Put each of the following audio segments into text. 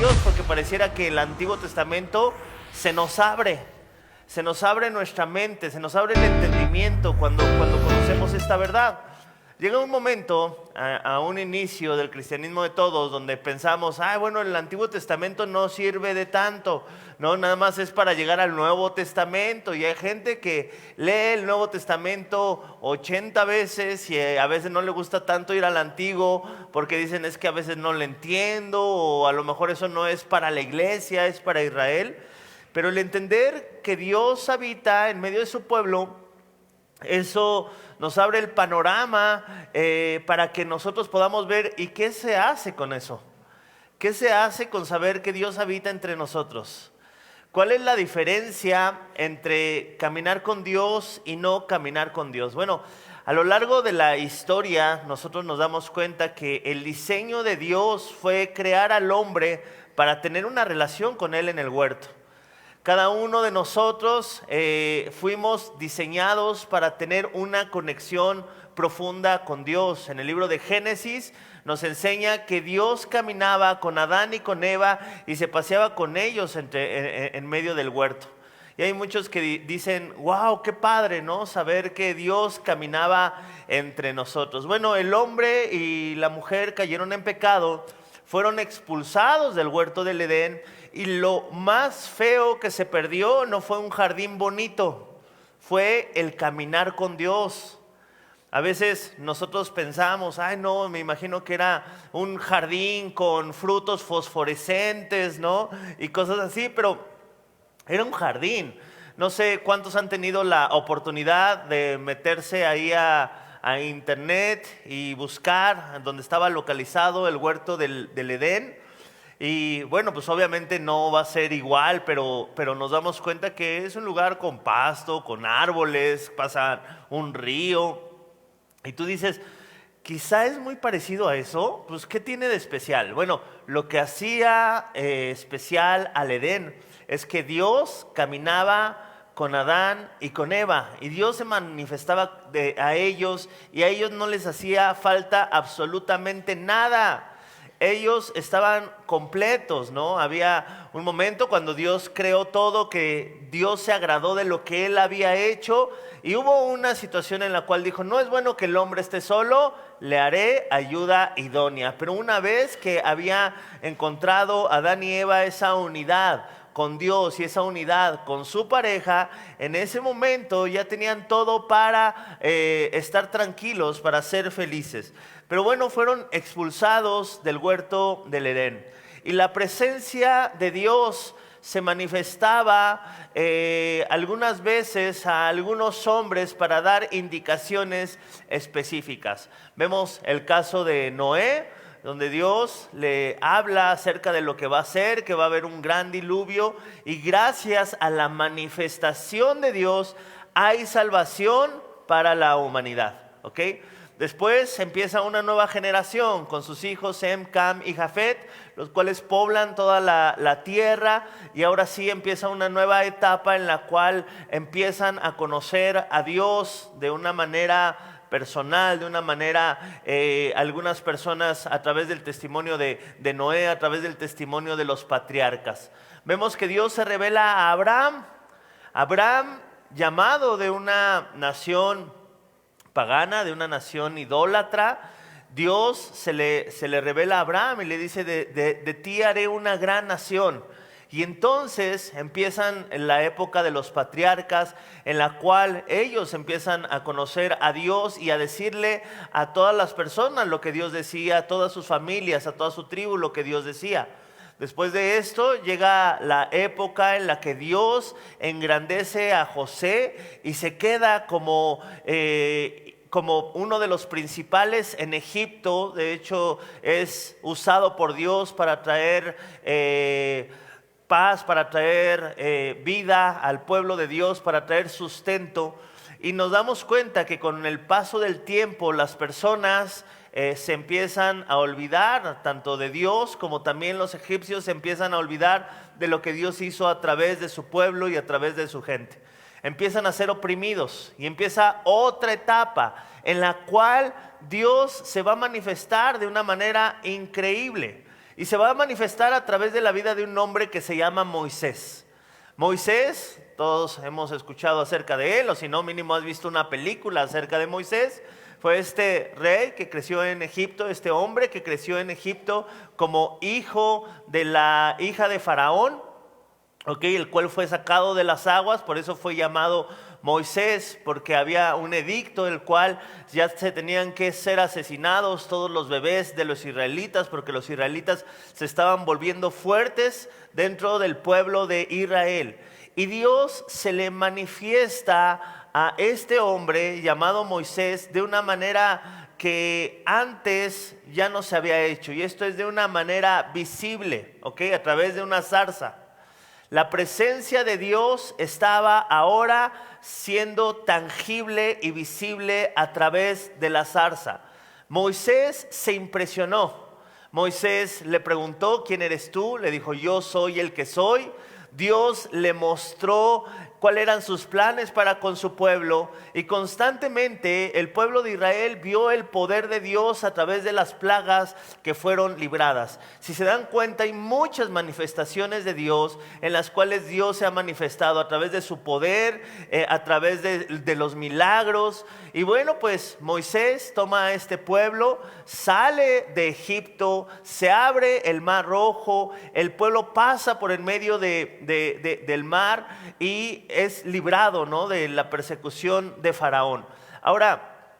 Dios, porque pareciera que el Antiguo Testamento se nos abre nuestra mente, se nos abre el entendimiento cuando conocemos esta verdad. Llega un momento, a un inicio del cristianismo de todos, donde pensamos, bueno, el Antiguo Testamento no sirve de tanto, no, nada más es para llegar al Nuevo Testamento. Y hay gente que lee el Nuevo Testamento 80 veces y a veces no le gusta tanto ir al Antiguo, porque dicen es que a veces no le entiendo, o a lo mejor eso no es para la iglesia, es para Israel. Pero el entender que Dios habita en medio de su pueblo, eso nos abre el panorama para que nosotros podamos ver y qué se hace con eso. ¿Qué se hace con saber que Dios habita entre nosotros? ¿Cuál es la diferencia entre caminar con Dios y no caminar con Dios? Bueno, a lo largo de la historia nosotros nos damos cuenta que el diseño de Dios fue crear al hombre para tener una relación con Él en el huerto. Cada uno de nosotros fuimos diseñados para tener una conexión profunda con Dios. En el libro de Génesis nos enseña que Dios caminaba con Adán y con Eva y se paseaba con ellos en medio del huerto. Y hay muchos que dicen, wow, qué padre, ¿no? Saber que Dios caminaba entre nosotros. Bueno, el hombre y la mujer cayeron en pecado, fueron expulsados del huerto del Edén. Y lo más feo que se perdió no fue un jardín bonito, fue el caminar con Dios. A veces nosotros pensamos, no, me imagino que era un jardín con frutos fosforescentes, ¿no? Y cosas así, pero era un jardín. No sé cuántos han tenido la oportunidad de meterse ahí a internet y buscar donde estaba localizado el huerto del Edén. Y bueno, pues obviamente no va a ser igual, pero nos damos cuenta que es un lugar con pasto, con árboles, pasa un río. Y tú dices, quizá es muy parecido a eso. Pues ¿qué tiene de especial? Bueno, lo que hacía especial al Edén es que Dios caminaba con Adán y con Eva, y Dios se manifestaba a ellos, y a ellos no les hacía falta absolutamente nada. Ellos estaban completos, ¿no? Había un momento cuando Dios creó todo que Dios se agradó de lo que Él había hecho, y hubo una situación en la cual dijo, no es bueno que el hombre esté solo, le haré ayuda idónea. Pero una vez que había encontrado Adán y Eva esa unidad con Dios y esa unidad con su pareja, en ese momento ya tenían todo para estar tranquilos, para ser felices. Pero bueno, fueron expulsados del huerto del Edén. Y la presencia de Dios se manifestaba algunas veces a algunos hombres para dar indicaciones específicas. Vemos el caso de Noé, donde Dios le habla acerca de lo que va a hacer, que va a haber un gran diluvio, y gracias a la manifestación de Dios hay salvación para la humanidad, ¿ok? Después empieza una nueva generación con sus hijos Sem, Cam y Jafet, los cuales poblan toda la tierra, y ahora sí empieza una nueva etapa en la cual empiezan a conocer a Dios de una manera personal, de una manera, algunas personas a través del testimonio de Noé, a través del testimonio de los patriarcas. Vemos que Dios se revela a Abraham, llamado de una nación pagana, de una nación idólatra. Dios se le revela a Abraham y le dice, de ti haré una gran nación. Y entonces empiezan en la época de los patriarcas, en la cual ellos empiezan a conocer a Dios y a decirle a todas las personas lo que Dios decía, a todas sus familias, a toda su tribu lo que Dios decía. Después de esto llega la época en la que Dios engrandece a José y se queda como uno de los principales en Egipto. De hecho, es usado por Dios para traer paz, para traer vida al pueblo de Dios, para traer sustento. Y nos damos cuenta que con el paso del tiempo las personas se empiezan a olvidar tanto de Dios, como también los egipcios se empiezan a olvidar de lo que Dios hizo a través de su pueblo y a través de su gente. Empiezan a ser oprimidos y empieza otra etapa en la cual Dios se va a manifestar de una manera increíble. Y se va a manifestar a través de la vida de un hombre que se llama Moisés. Moisés, todos hemos escuchado acerca de él, o si no, mínimo has visto una película acerca de Moisés. Fue este rey que creció en Egipto, este hombre que creció en Egipto como hijo de la hija de Faraón, el cual fue sacado de las aguas, por eso fue llamado Moisés, porque había un edicto el cual ya se tenían que ser asesinados todos los bebés de los israelitas, porque los israelitas se estaban volviendo fuertes dentro del pueblo de Israel. Y Dios se le manifiesta a este hombre llamado Moisés de una manera que antes ya no se había hecho, y esto es de una manera visible, a través de una zarza. La presencia de Dios estaba ahora siendo tangible y visible a través de la zarza. Moisés se impresionó. Moisés le preguntó: ¿quién eres tú? Le dijo: yo soy el que soy. Dios le mostró cuáles eran sus planes para con su pueblo, y constantemente el pueblo de Israel vio el poder de Dios a través de las plagas que fueron libradas. Si se dan cuenta, hay muchas manifestaciones de Dios en las cuales Dios se ha manifestado a través de su poder, a través de los milagros. Y bueno, pues Moisés toma a este pueblo, sale de Egipto, se abre el mar rojo, el pueblo pasa por en medio del mar y es librado, ¿no?, de la persecución de Faraón. Ahora,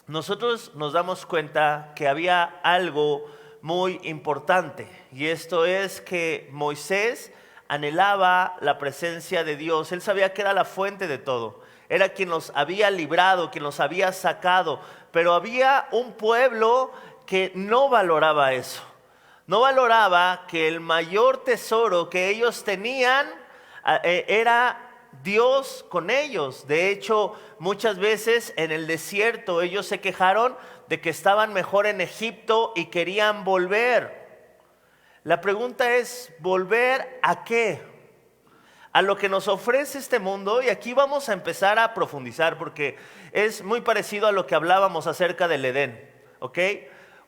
nosotros nos damos cuenta que había algo muy importante, y esto es que Moisés anhelaba la presencia de Dios. Él sabía que era la fuente de todo, era quien los había librado, quien los había sacado, pero había un pueblo que no valoraba eso. No valoraba que el mayor tesoro que ellos tenían era Dios con ellos. De hecho, muchas veces en el desierto ellos se quejaron de que estaban mejor en Egipto y querían volver. La pregunta es: ¿volver a qué? A lo que nos ofrece este mundo. Y aquí vamos a empezar a profundizar, porque es muy parecido a lo que hablábamos acerca del Edén,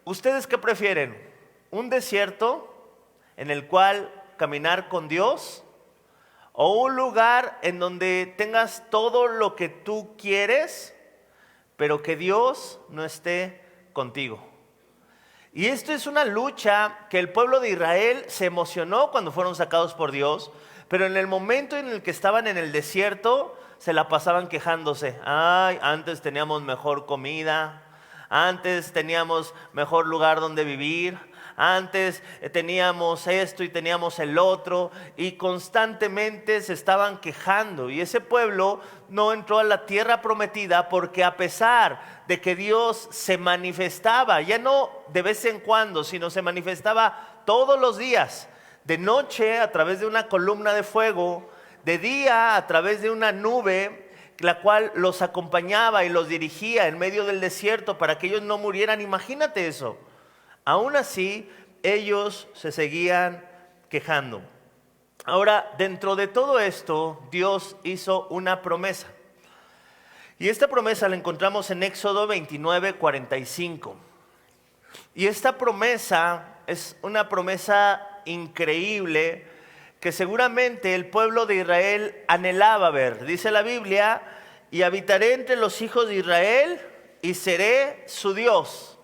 ¿Ustedes qué prefieren? ¿Un desierto en el cual caminar con Dios, o un lugar en donde tengas todo lo que tú quieres, pero que Dios no esté contigo? Y esto es una lucha que el pueblo de Israel se emocionó cuando fueron sacados por Dios, pero en el momento en el que estaban en el desierto se la pasaban quejándose. Ay, antes teníamos mejor comida, antes teníamos mejor lugar donde vivir, antes teníamos esto y teníamos el otro, y constantemente se estaban quejando. Y ese pueblo no entró a la tierra prometida, porque a pesar de que Dios se manifestaba, ya no de vez en cuando, sino se manifestaba todos los días, de noche a través de una columna de fuego, de día a través de una nube, la cual los acompañaba y los dirigía en medio del desierto para que ellos no murieran. Imagínate eso. Aún así, ellos se seguían quejando. Ahora, dentro de todo esto, Dios hizo una promesa. Y esta promesa la encontramos en Éxodo 29:45. Y esta promesa es una promesa increíble que seguramente el pueblo de Israel anhelaba ver. Dice la Biblia: y habitaré entre los hijos de Israel y seré su Dios.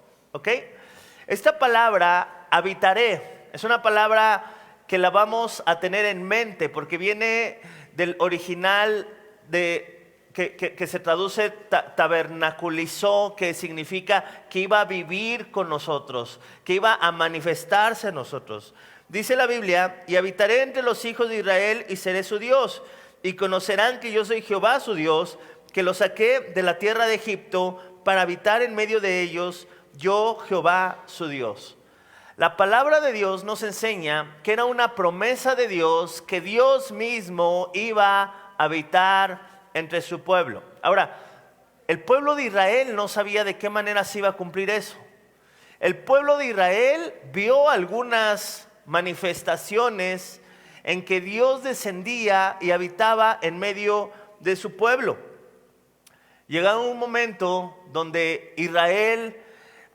Esta palabra, habitaré, es una palabra que la vamos a tener en mente, porque viene del original que se traduce tabernaculizó, que significa que iba a vivir con nosotros, que iba a manifestarse en nosotros. Dice la Biblia: y habitaré entre los hijos de Israel y seré su Dios, y conocerán que yo soy Jehová su Dios, que los saqué de la tierra de Egipto para habitar en medio de ellos, yo Jehová su Dios. La palabra de Dios nos enseña que era una promesa de Dios, que Dios mismo iba a habitar entre su pueblo. Ahora, el pueblo de Israel no sabía de qué manera se iba a cumplir eso. El pueblo de Israel vio algunas manifestaciones en que Dios descendía y habitaba en medio de su pueblo. Llegaba un momento donde Israel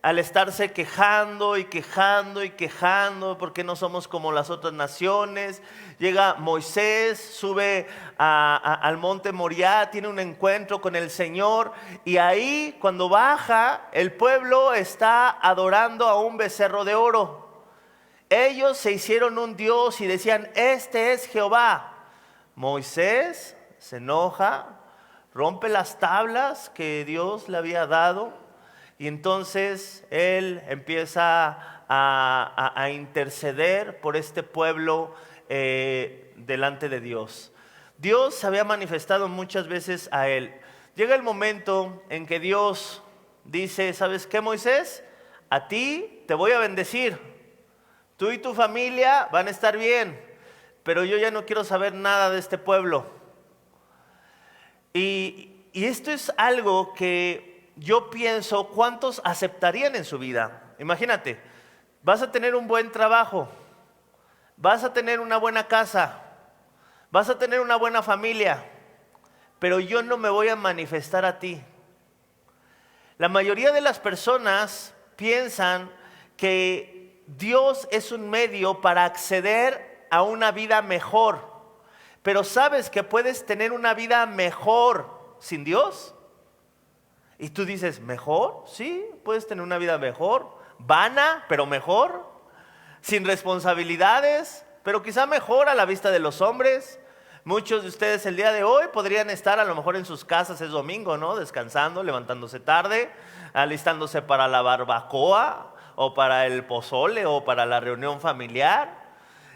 al estarse quejando y quejando y quejando porque no somos como las otras naciones. Llega Moisés, sube al monte Moriah, tiene un encuentro con el Señor, y ahí cuando baja el pueblo está adorando a un becerro de oro. Ellos se hicieron un dios y decían: este es Jehová. Moisés se enoja, rompe las tablas que Dios le había dado, y entonces él empieza a interceder por este pueblo delante de Dios. Dios se había manifestado muchas veces a él. Llega el momento en que Dios dice: ¿sabes qué, Moisés? A ti te voy a bendecir. Tú y tu familia van a estar bien, pero yo ya no quiero saber nada de este pueblo. Y esto es algo que yo pienso, ¿cuántos aceptarían en su vida? Imagínate, vas a tener un buen trabajo, vas a tener una buena casa, vas a tener una buena familia, pero yo no me voy a manifestar a ti. La mayoría de las personas piensan que Dios es un medio para acceder a una vida mejor. Pero ¿sabes que puedes tener una vida mejor sin Dios? Y tú dices: ¿mejor? Sí, puedes tener una vida mejor, vana, pero mejor, sin responsabilidades, pero quizá mejor a la vista de los hombres. Muchos de ustedes el día de hoy podrían estar a lo mejor en sus casas, es domingo, ¿no? Descansando, levantándose tarde, alistándose para la barbacoa, o para el pozole, o para la reunión familiar,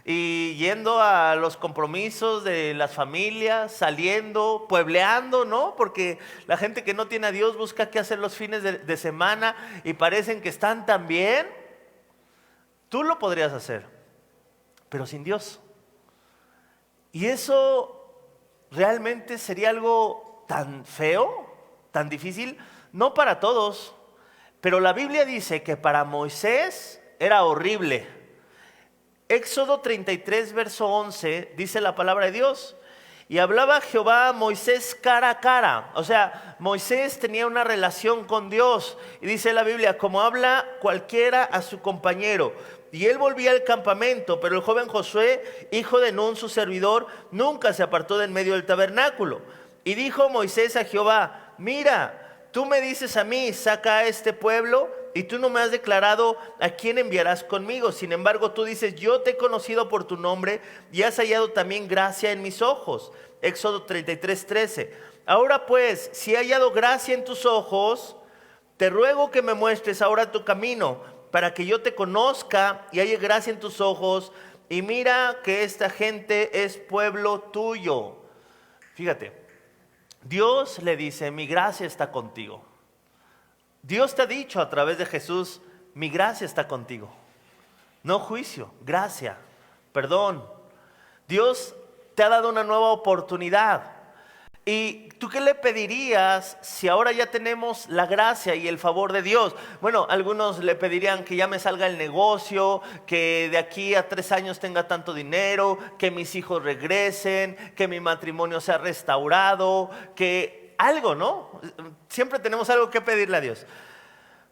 y yendo a los compromisos de las familias, saliendo, puebleando, ¿no? Porque la gente que no tiene a Dios busca qué hacer los fines de semana, y parecen que están tan bien. Tú lo podrías hacer, pero sin Dios. Y eso realmente sería algo tan feo, tan difícil, no para todos. Pero la Biblia dice que para Moisés era horrible. Éxodo 33, verso 11, dice la palabra de Dios: y hablaba Jehová a Moisés cara a cara. O sea, Moisés tenía una relación con Dios. Y dice la Biblia: como habla cualquiera a su compañero. Y él volvía al campamento, pero el joven Josué, hijo de Nun, su servidor, nunca se apartó del medio del tabernáculo. Y dijo Moisés a Jehová: mira, tú me dices a mí: saca a este pueblo, y tú no me has declarado a quién enviarás conmigo. Sin embargo, tú dices: yo te he conocido por tu nombre, y has hallado también gracia en mis ojos. Éxodo 33, 13. Ahora pues, si he hallado gracia en tus ojos, te ruego que me muestres ahora tu camino, para que yo te conozca y halle gracia en tus ojos, y mira que esta gente es pueblo tuyo. Fíjate, Dios le dice: mi gracia está contigo. Dios te ha dicho a través de Jesús: mi gracia está contigo. No juicio, gracia, perdón. Dios te ha dado una nueva oportunidad. ¿Y tú qué le pedirías si ahora ya tenemos la gracia y el favor de Dios? Bueno, algunos le pedirían que ya me salga el negocio, que de aquí a 3 años tenga tanto dinero, que mis hijos regresen, que mi matrimonio sea restaurado, que algo, ¿no? Siempre tenemos algo que pedirle a Dios.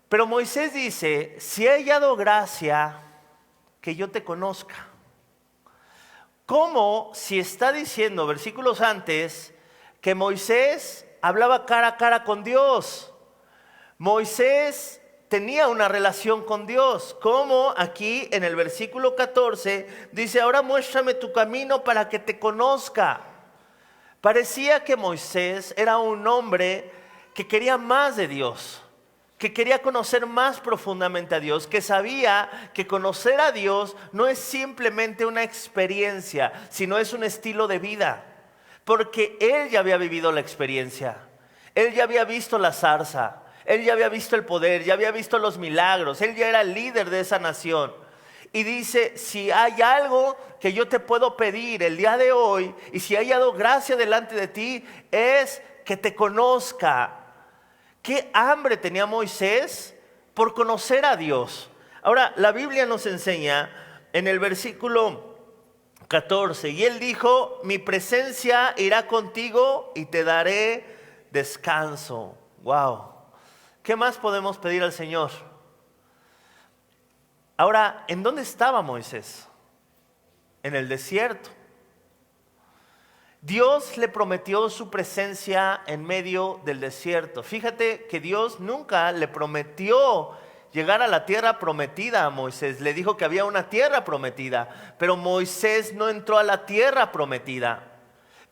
Pero Moisés dice: si he hallado gracia, que yo te conozca. ¿Cómo si está diciendo versículos antes que Moisés hablaba cara a cara con Dios? Moisés tenía una relación con Dios. Como aquí en el versículo 14 dice: ahora muéstrame tu camino para que te conozca. Parecía que Moisés era un hombre que quería más de Dios, que quería conocer más profundamente a Dios, que sabía que conocer a Dios no es simplemente una experiencia, sino es un estilo de vida. Porque él ya había vivido la experiencia, él ya había visto la zarza, él ya había visto el poder, ya había visto los milagros, él ya era el líder de esa nación. Y dice: si hay algo que yo te puedo pedir el día de hoy, y si hay dado gracia delante de ti, es que te conozca. ¿Qué hambre tenía Moisés por conocer a Dios? Ahora, la Biblia nos enseña en el versículo 14: y él dijo: mi presencia irá contigo y te daré descanso. Wow. ¿Qué más podemos pedir al Señor? Ahora, ¿en dónde estaba Moisés? En el desierto. Dios le prometió su presencia en medio del desierto. Fíjate que Dios nunca le prometió llegar a la tierra prometida a Moisés. Le dijo que había una tierra prometida, pero Moisés no entró a la tierra prometida.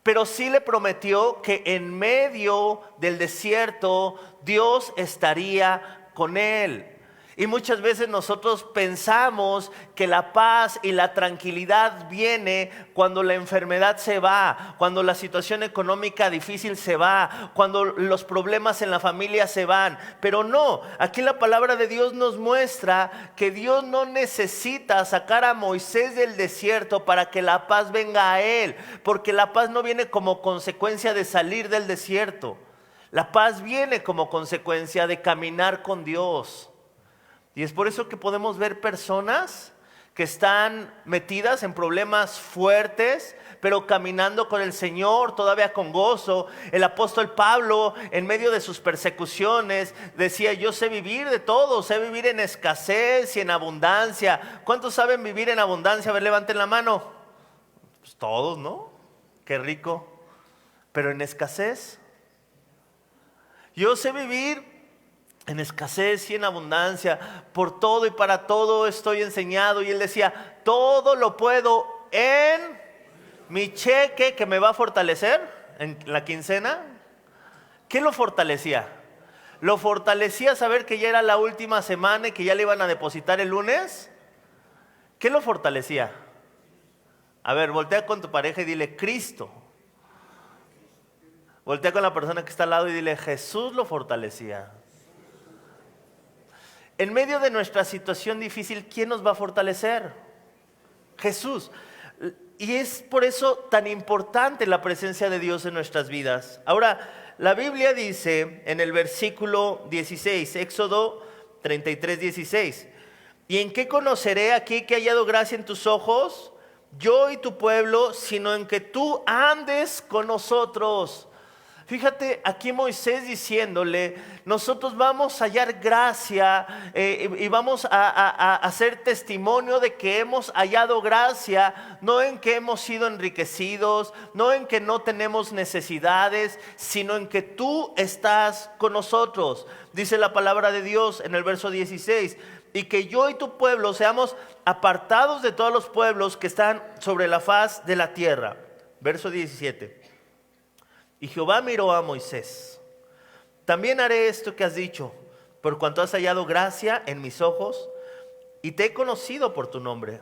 Pero sí le prometió que en medio del desierto Dios estaría con él. Y muchas veces nosotros pensamos que la paz y la tranquilidad viene cuando la enfermedad se va, cuando la situación económica difícil se va, cuando los problemas en la familia se van. Pero no, aquí la palabra de Dios nos muestra que Dios no necesita sacar a Moisés del desierto para que la paz venga a él, porque la paz no viene como consecuencia de salir del desierto. La paz viene como consecuencia de caminar con Dios. Y es por eso que podemos ver personas que están metidas en problemas fuertes, pero caminando con el Señor, todavía con gozo. El apóstol Pablo, en medio de sus persecuciones, decía: yo sé vivir de todo, sé vivir en escasez y en abundancia. ¿Cuántos saben vivir en abundancia? A ver, levanten la mano. Pues todos, ¿no? Qué rico. Pero en escasez. Yo sé vivir en escasez y en abundancia, por todo y para todo estoy enseñado. Y él decía: todo lo puedo en mi cheque que me va a fortalecer en la quincena. ¿Qué lo fortalecía? ¿Lo fortalecía saber que ya era la última semana y que ya le iban a depositar el lunes? ¿Qué lo fortalecía? A ver, voltea con tu pareja y dile: Cristo. Voltea con la persona que está al lado y dile: Jesús lo fortalecía. En medio de nuestra situación difícil, ¿quién nos va a fortalecer? Jesús. Y es por eso tan importante la presencia de Dios en nuestras vidas. Ahora, la Biblia dice en el versículo 16, Éxodo 33, 16: ¿y en qué conoceré aquí que he hallado gracia en tus ojos, yo y tu pueblo, sino en que tú andes con nosotros? Fíjate aquí Moisés diciéndole: nosotros vamos a hallar gracia y vamos a hacer testimonio de que hemos hallado gracia, no en que hemos sido enriquecidos, no en que no tenemos necesidades, sino en que tú estás con nosotros. Dice la palabra de Dios en el verso 16: y que yo y tu pueblo seamos apartados de todos los pueblos que están sobre la faz de la tierra. Verso 17: y Jehová miró a Moisés: también haré esto que has dicho, por cuanto has hallado gracia en mis ojos, y te he conocido por tu nombre.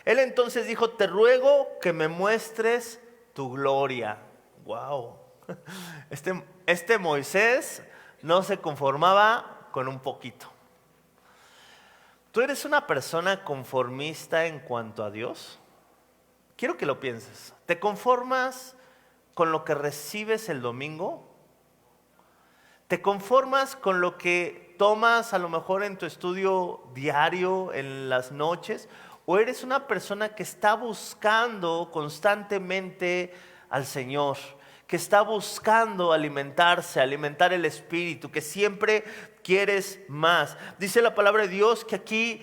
Él entonces dijo: te ruego que me muestres tu gloria. Wow. Este Moisés no se conformaba con un poquito. ¿Tú eres una persona conformista en cuanto a Dios? Quiero que lo pienses. ¿Te conformas con lo que recibes el domingo? ¿Te conformas con lo que tomas a lo mejor en tu estudio diario, en las noches? ¿O eres una persona que está buscando constantemente al Señor, que está buscando alimentarse, alimentar el espíritu, que siempre quieres más? Dice la palabra de Dios que aquí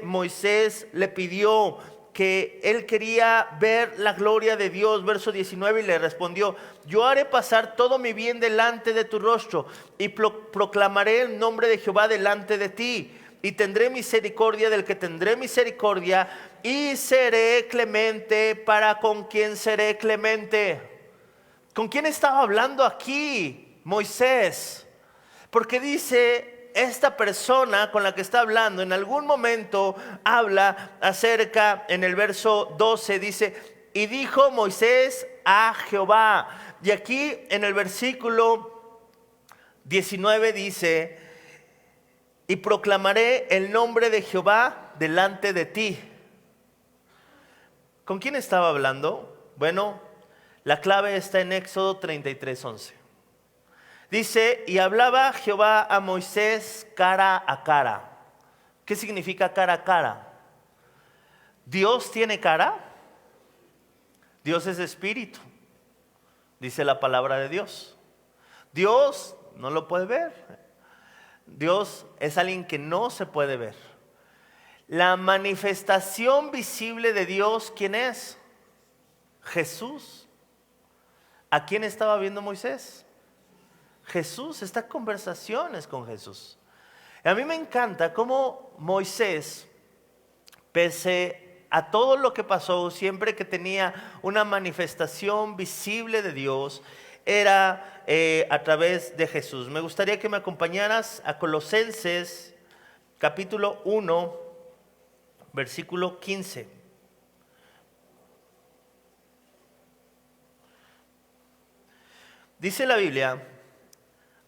Moisés le pidió que él quería ver la gloria de Dios. Verso 19: y le respondió: yo haré pasar todo mi bien delante de tu rostro, y proclamaré el nombre de Jehová delante de ti, y tendré misericordia del que tendré misericordia, y seré clemente para con quien seré clemente. ¿Con quién estaba hablando aquí Moisés? Porque dice: esta persona con la que está hablando en algún momento habla acerca, en el verso 12 dice: y dijo Moisés a Jehová. Y aquí en el versículo 19 dice: y proclamaré el nombre de Jehová delante de ti. ¿Con quién estaba hablando? Bueno, la clave está en Éxodo 33, 11. Dice: y hablaba Jehová a Moisés cara a cara. ¿Qué significa cara a cara? ¿Dios tiene cara? Dios es espíritu, dice la palabra de Dios. Dios no lo puede ver. Dios es alguien que no se puede ver. la manifestación visible de Dios, ¿quién es? Jesús. ¿A quién estaba viendo Moisés? Jesús. Estas conversaciones con Jesús. A mí me encanta cómo Moisés, pese a todo lo que pasó, siempre que tenía una manifestación visible de Dios, era a través de Jesús. Me gustaría que me acompañaras a Colosenses capítulo 1, versículo 15. Dice la Biblia,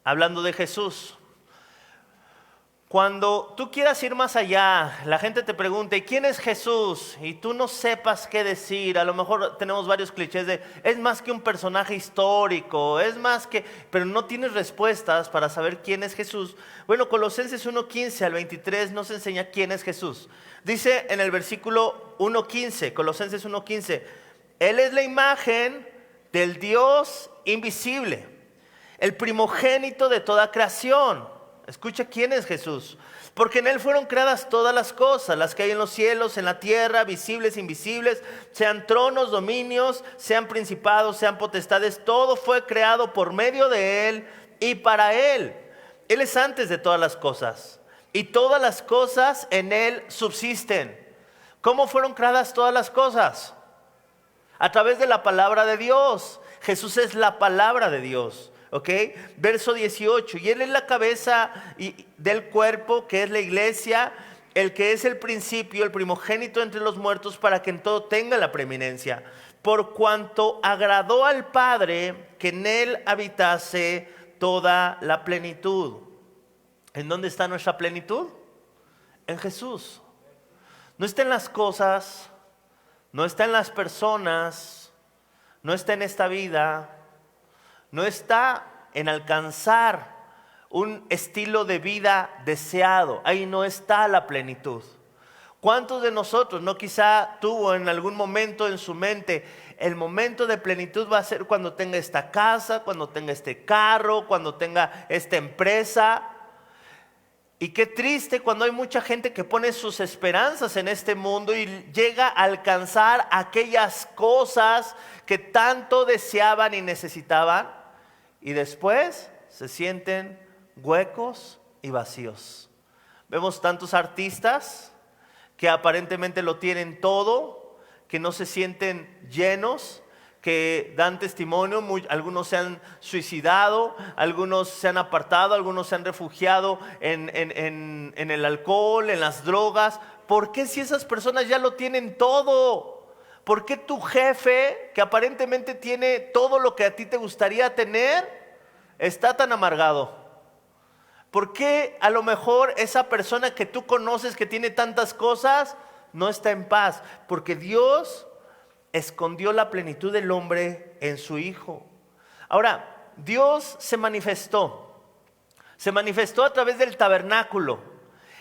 hablando de Jesús, cuando tú quieras ir más allá, la gente te pregunte, ¿quién es Jesús? Y tú no sepas qué decir. A lo mejor tenemos varios clichés de, es más que un personaje histórico, es más que, pero no tienes respuestas para saber quién es Jesús. Bueno, Colosenses 1:15 al 23 nos enseña quién es Jesús. Dice en el versículo 1:15, Colosenses 1:15, Él es la imagen del Dios invisible, el primogénito de toda creación. Escucha quién es Jesús. Porque en Él fueron creadas todas las cosas, las que hay en los cielos, en la tierra, visibles, invisibles, sean tronos, dominios, sean principados, sean potestades. Todo fue creado por medio de Él y para Él. Él es antes de todas las cosas y todas las cosas en Él subsisten. ¿Cómo fueron creadas todas las cosas? A través de la palabra de Dios. Jesús es la palabra de Dios. ¿Ok? Verso 18, y Él es la cabeza del cuerpo, que es la iglesia, el que es el principio, el primogénito entre los muertos, para que en todo tenga la preeminencia. Por cuanto agradó al Padre que en Él habitase toda la plenitud. ¿En dónde está nuestra plenitud? En Jesús. No está en las cosas, no está en las personas, no está en esta vida. No está en alcanzar un estilo de vida deseado. Ahí no está la plenitud. ¿Cuántos de nosotros no quizá tuvo en algún momento en su mente, el momento de plenitud va a ser cuando tenga esta casa, cuando tenga este carro, cuando tenga esta empresa? Y qué triste cuando hay mucha gente que pone sus esperanzas en este mundo y llega a alcanzar aquellas cosas que tanto deseaban y necesitaban. Y después se sienten huecos y vacíos. Vemos tantos artistas que aparentemente lo tienen todo, que no se sienten llenos, que dan testimonio, algunos se han suicidado, algunos se han apartado, algunos se han refugiado en el alcohol, en las drogas. ¿Por qué si esas personas ya lo tienen todo? ¿Por qué tu jefe, que aparentemente tiene todo lo que a ti te gustaría tener, está tan amargado? ¿Por qué a lo mejor esa persona que tú conoces que tiene tantas cosas no está en paz? Porque Dios escondió la plenitud del hombre en su Hijo. Ahora, Dios se manifestó a través del tabernáculo.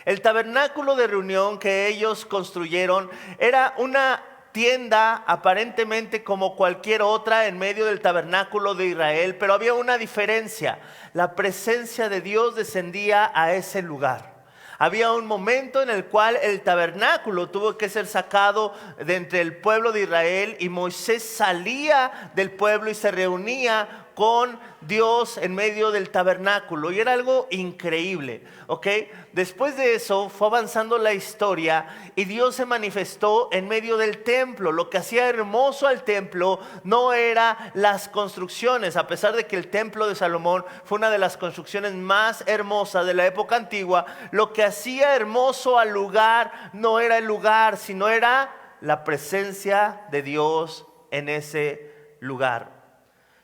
El tabernáculo de reunión que ellos construyeron era una tienda aparentemente como cualquier otra en medio del tabernáculo de Israel, pero había una diferencia. La presencia de Dios descendía a ese lugar. Había un momento en el cual el tabernáculo tuvo que ser sacado de entre el pueblo de Israel y Moisés salía del pueblo y se reunía con Dios en medio del tabernáculo y era algo increíble, ¿ok? Después de eso fue avanzando la historia y Dios se manifestó en medio del templo. Lo que hacía hermoso al templo no era las construcciones, a pesar de que el templo de Salomón fue una de las construcciones más hermosas de la época antigua. Lo que hacía hermoso al lugar no era el lugar, sino era la presencia de Dios en ese lugar.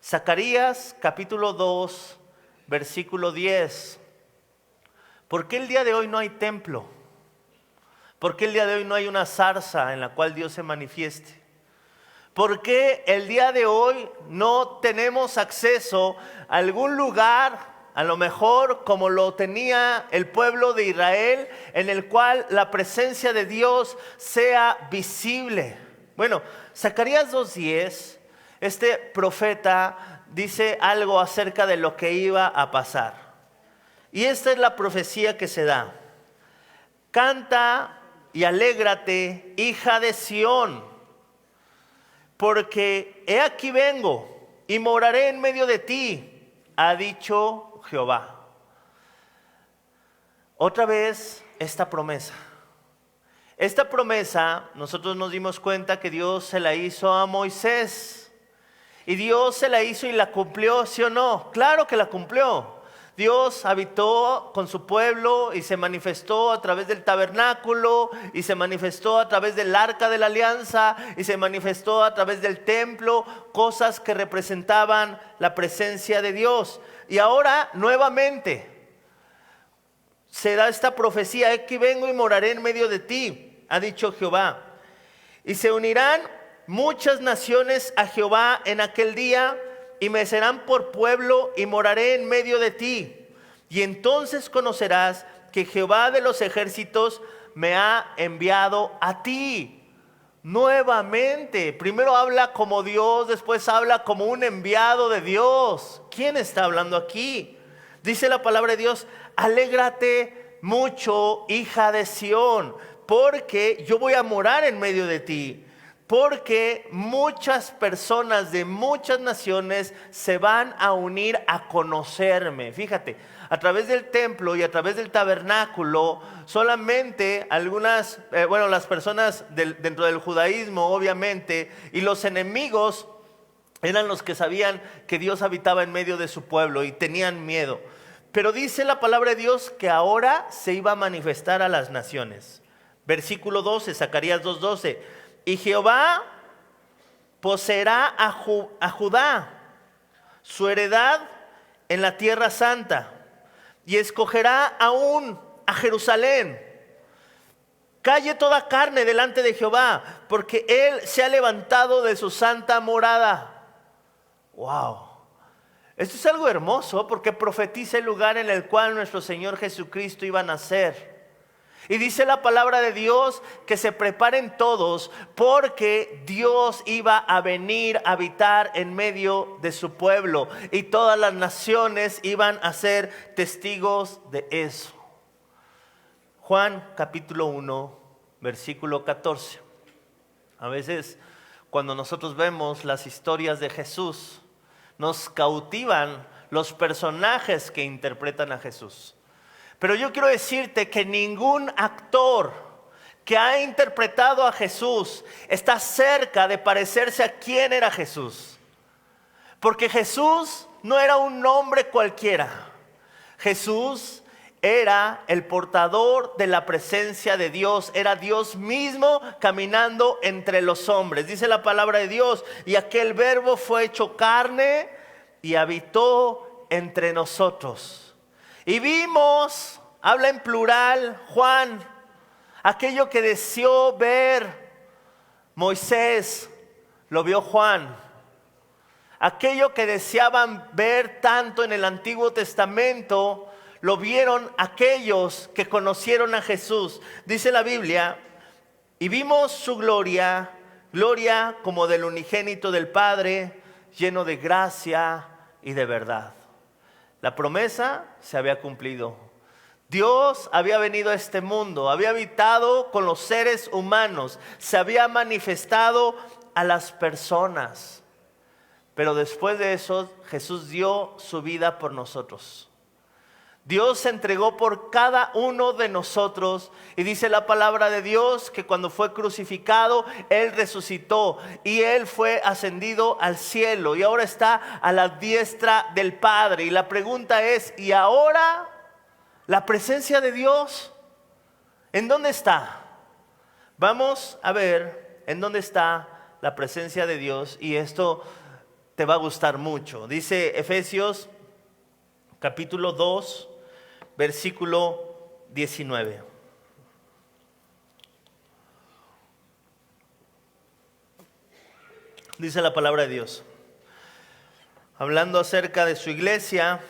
Zacarías capítulo 2, versículo 10. ¿Por qué el día de hoy no hay templo? ¿Por qué el día de hoy no hay una zarza en la cual Dios se manifieste? ¿Por qué el día de hoy no tenemos acceso a algún lugar, a lo mejor como lo tenía el pueblo de Israel, en el cual la presencia de Dios sea visible? Bueno, Zacarías 2:10. Este profeta dice algo acerca de lo que iba a pasar. Y esta es la profecía que se da. Canta y alégrate, hija de Sión, porque he aquí vengo y moraré en medio de ti, ha dicho Jehová. Otra vez esta promesa. Esta promesa, nosotros nos dimos cuenta que Dios se la hizo a Moisés. Y Dios se la hizo y la cumplió, ¿sí o no? Claro que la cumplió. Dios habitó con su pueblo y se manifestó a través del tabernáculo, y se manifestó a través del arca de la alianza, y se manifestó a través del templo, cosas que representaban la presencia de Dios. Y ahora nuevamente se da esta profecía: aquí vengo y moraré en medio de ti, ha dicho Jehová. Y se unirán muchas naciones a Jehová en aquel día, y me serán por pueblo, y moraré en medio de ti. Y entonces conocerás que Jehová de los ejércitos me ha enviado a ti. Nuevamente, primero habla como Dios, después habla como un enviado de Dios. ¿Quién está hablando aquí? Dice la palabra de Dios: alégrate mucho, hija de Sión, porque yo voy a morar en medio de ti. Porque muchas personas de muchas naciones se van a unir a conocerme. Fíjate, a través del templo y a través del tabernáculo, solamente algunas, las personas dentro del judaísmo, obviamente, y los enemigos eran los que sabían que Dios habitaba en medio de su pueblo y tenían miedo. Pero dice la palabra de Dios que ahora se iba a manifestar a las naciones. Versículo 12, Zacarías 2:12. Y Jehová poseerá a Judá, su heredad en la tierra santa, y escogerá aún a Jerusalén. Calle toda carne delante de Jehová, porque Él se ha levantado de su santa morada. Wow. Esto es algo hermoso, porque profetiza el lugar en el cual nuestro Señor Jesucristo iba a nacer. Y dice la palabra de Dios que se preparen todos, porque Dios iba a venir a habitar en medio de su pueblo, y todas las naciones iban a ser testigos de eso. Juan capítulo 1, versículo 14. A veces cuando nosotros vemos las historias de Jesús, nos cautivan los personajes que interpretan a Jesús. Pero yo quiero decirte que ningún actor que ha interpretado a Jesús está cerca de parecerse a quién era Jesús. Porque Jesús no era un hombre cualquiera. Jesús era el portador de la presencia de Dios. Era Dios mismo caminando entre los hombres. Dice la palabra de Dios: y aquel verbo fue hecho carne y habitó entre nosotros. Y vimos, habla en plural Juan, aquello que deseó ver Moisés, lo vio Juan. Aquello que deseaban ver tanto en el Antiguo Testamento, lo vieron aquellos que conocieron a Jesús. Dice la Biblia: y vimos su gloria, gloria como del unigénito del Padre, lleno de gracia y de verdad. La promesa se había cumplido. Dios había venido a este mundo, había habitado con los seres humanos, se había manifestado a las personas. Pero después de eso, Jesús dio su vida por nosotros. Dios se entregó por cada uno de nosotros, y dice la palabra de Dios que cuando fue crucificado, Él resucitó y Él fue ascendido al cielo, y ahora está a la diestra del Padre. Y la pregunta es: ¿y ahora la presencia de Dios en dónde está? Vamos a ver en dónde está la presencia de Dios, y esto te va a gustar mucho. Dice Efesios capítulo 2, versículo 19. Dice la palabra de Dios, hablando acerca de su iglesia: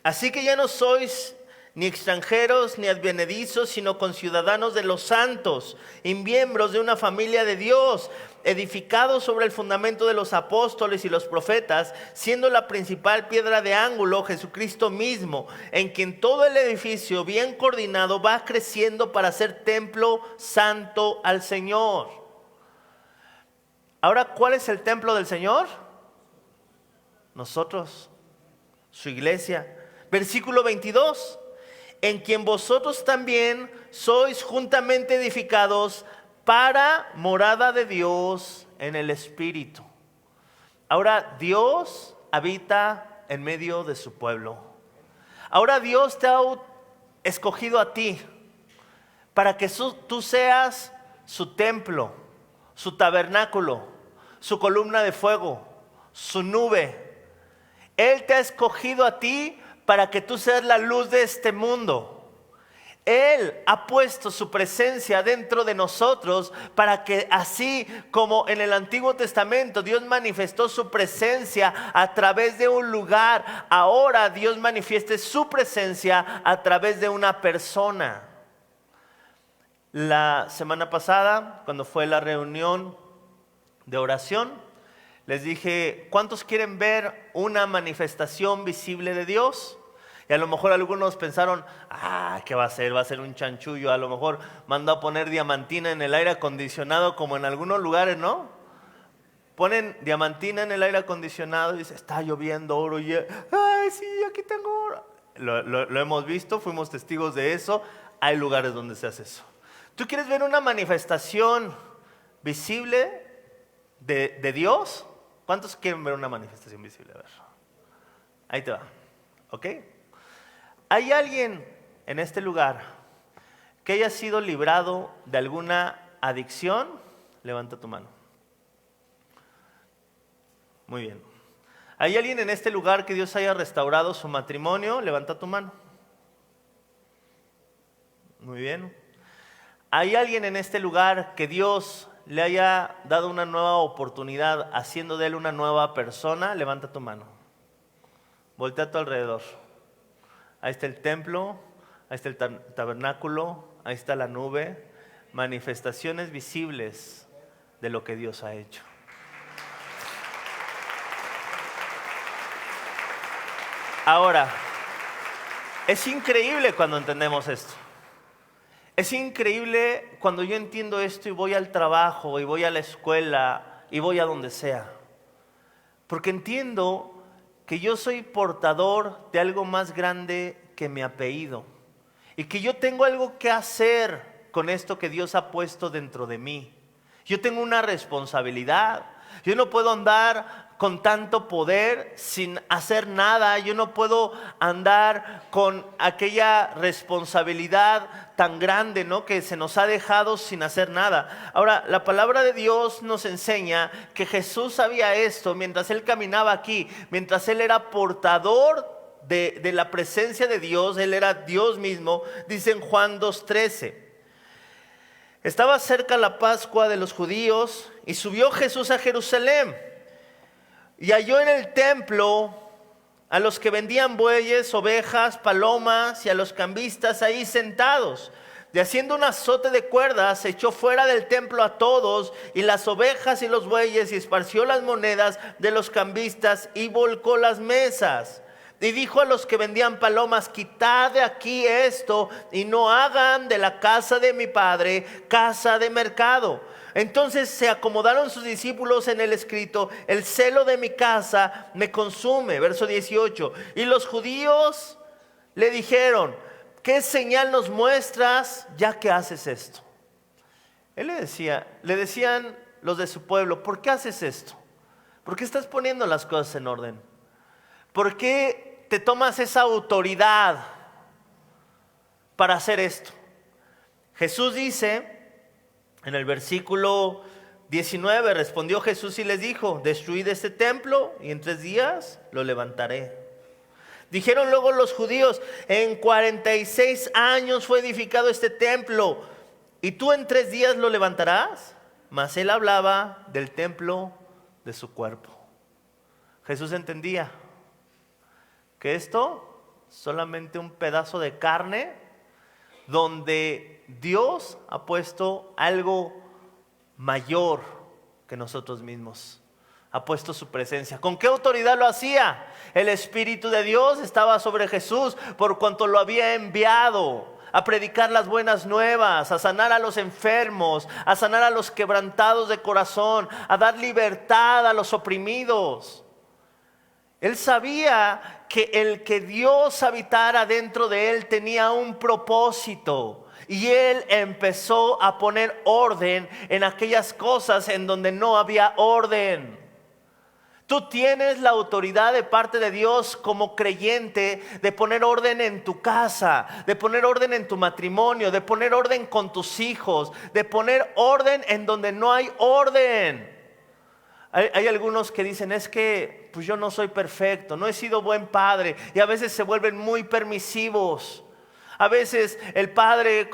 así que ya no sois ni extranjeros ni advenedizos, sino conciudadanos de los santos y miembros de una familia de Dios, edificados sobre el fundamento de los apóstoles y los profetas, siendo la principal piedra de ángulo Jesucristo mismo, en quien todo el edificio bien coordinado va creciendo para ser templo santo al Señor. Ahora, ¿cuál es el templo del Señor? Nosotros, su iglesia. Versículo 22. En quien vosotros también sois juntamente edificados para morada de Dios en el Espíritu. Ahora Dios habita en medio de su pueblo. Ahora Dios te ha escogido a ti para que tú seas su templo, su tabernáculo, su columna de fuego, su nube. Él te ha escogido a ti para que tú seas la luz de este mundo. Él ha puesto su presencia dentro de nosotros para que así como en el Antiguo Testamento Dios manifestó su presencia a través de un lugar, ahora Dios manifieste su presencia a través de una persona. La semana pasada, cuando fue la reunión de oración, les dije, ¿cuántos quieren ver una manifestación visible de Dios? Y a lo mejor algunos pensaron, ¿qué va a ser? Va a ser un chanchullo. A lo mejor mandó a poner diamantina en el aire acondicionado, como en algunos lugares, ¿no? Ponen diamantina en el aire acondicionado y dice, está lloviendo oro. Y ¡ay, sí, aquí tengo oro! Lo hemos visto, fuimos testigos de eso. Hay lugares donde se hace eso. ¿Tú quieres ver una manifestación visible de Dios? ¿Cuántos quieren ver una manifestación visible? A ver, ahí te va, ¿ok? ¿Hay alguien en este lugar que haya sido librado de alguna adicción? Levanta tu mano. Muy bien. ¿Hay alguien en este lugar que Dios haya restaurado su matrimonio? Levanta tu mano. Muy bien. ¿Hay alguien en este lugar que Dios le haya dado una nueva oportunidad, haciendo de él una nueva persona? Levanta tu mano. Voltea a tu alrededor. Ahí está el templo, ahí está el tabernáculo, ahí está la nube. Manifestaciones visibles de lo que Dios ha hecho. Ahora, es increíble cuando entendemos esto. Es increíble cuando yo entiendo esto y voy al trabajo y voy a la escuela y voy a donde sea. Porque entiendo que yo soy portador de algo más grande que mi apellido. Y que yo tengo algo que hacer con esto que Dios ha puesto dentro de mí. Yo tengo una responsabilidad. Yo no puedo andar con tanto poder sin hacer nada. Yo no puedo andar con aquella responsabilidad tan grande, ¿no?, que se nos ha dejado sin hacer nada. Ahora, la palabra de Dios nos enseña que Jesús sabía esto mientras Él caminaba aquí, mientras Él era portador de la presencia de Dios. Él era Dios mismo. Dice en Juan 2:13. Estaba cerca la Pascua de los judíos y subió Jesús a Jerusalén. Y halló en el templo a los que vendían bueyes, ovejas, palomas y a los cambistas ahí sentados. Y haciendo un azote de cuerdas, echó fuera del templo a todos y las ovejas y los bueyes, y esparció las monedas de los cambistas y volcó las mesas. Y dijo a los que vendían palomas: quitad de aquí esto y no hagan de la casa de mi padre casa de mercado. Entonces se acomodaron sus discípulos en el escrito: el celo de mi casa me consume. Verso 18. Y los judíos le dijeron: ¿qué señal nos muestras ya que haces esto? Él le decían los de su pueblo: ¿por qué haces esto? ¿Por qué estás poniendo las cosas en orden? ¿Por qué te tomas esa autoridad para hacer esto? Jesús dice en el versículo 19, respondió Jesús y les dijo: destruid este templo y en 3 días lo levantaré. Dijeron luego los judíos: en 46 años fue edificado este templo, ¿y tú en 3 días lo levantarás? Mas él hablaba del templo de su cuerpo. Jesús entendía que esto solamente un pedazo de carne donde Dios ha puesto algo mayor que nosotros mismos. Ha puesto su presencia. ¿Con qué autoridad lo hacía? El Espíritu de Dios estaba sobre Jesús por cuanto lo había enviado a predicar las buenas nuevas, a sanar a los enfermos, a sanar a los quebrantados de corazón, a dar libertad a los oprimidos. Él sabía que el que Dios habitara dentro de él tenía un propósito. Y él empezó a poner orden en aquellas cosas en donde no había orden. Tú tienes la autoridad de parte de Dios como creyente de poner orden en tu casa, de poner orden en tu matrimonio, de poner orden con tus hijos, de poner orden en donde no hay orden. Hay algunos que dicen, es que pues yo no soy perfecto, no he sido buen padre, y a veces se vuelven muy permisivos. A veces el padre,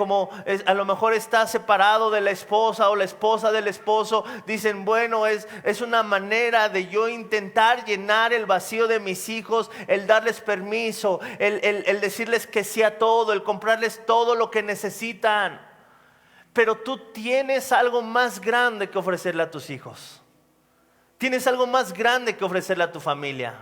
a lo mejor está separado de la esposa o la esposa del esposo, dicen, bueno, es una manera de yo intentar llenar el vacío de mis hijos, el darles permiso, el decirles que sí a todo, el comprarles todo lo que necesitan. Pero tú tienes algo más grande que ofrecerle a tus hijos. Tienes algo más grande que ofrecerle a tu familia.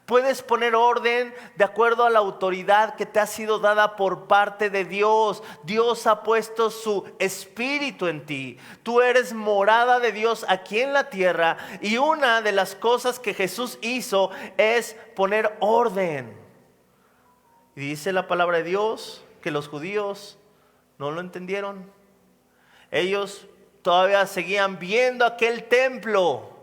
Puedes poner orden de acuerdo a la autoridad que te ha sido dada por parte de Dios. Dios ha puesto su espíritu en ti. Tú eres morada de Dios aquí en la tierra. Y una de las cosas que Jesús hizo es poner orden. Y dice la palabra de Dios que los judíos no lo entendieron. Ellos todavía seguían viendo aquel templo